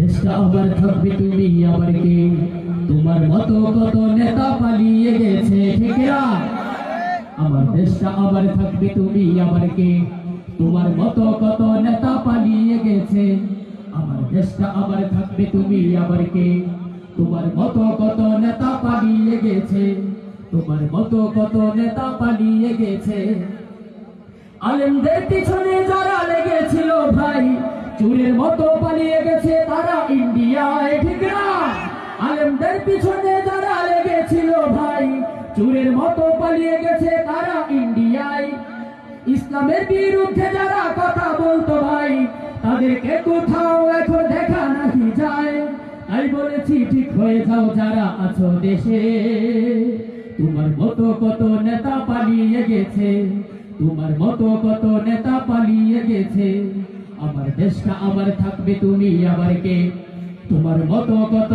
দেশটা আবার থাকবে তুমি আবার কে? তোমার মতো কত নেতা পালিয়ে গেছে, ঠিক না? আমার দেশটা আবার থাকবে তুমি আবার কে? তোমার মতো কত নেতা পালিয়ে গেছে। আমার দেশটা আবার থাকবে তুমি আবার কে? তোমার মতো কত নেতা পালিয়ে গেছে। তোমার মতো কত নেতা পালিয়ে গেছে। আলেমদের পিছনে যারা লেগেছিল ভাই, চুরের মতো পালিয়ে গেছে তারা ইন্ডিয়ায়, ঠিক না? আলেমদের পিছনে যারা লেগেছিল ভাই, চুরের মতো পালিয়ে গেছে তারা ইন্ডিয়ায়। ইসলামের বিরুদ্ধে যারা কথা বলতো ভাই, তাদেরকে কোথাও এখন দেখা নাহি যায়। তাই বলেছি ঠিক হয়ে যাও যারা আছো দেশে। তোমার মতো কত নেতা পালিয়ে গেছে। তোমার মতো কত নেতা পালিয়ে গেছে। আমার দেশটা আবার থাকবে তুমি আবার কে? তোমার মতো কত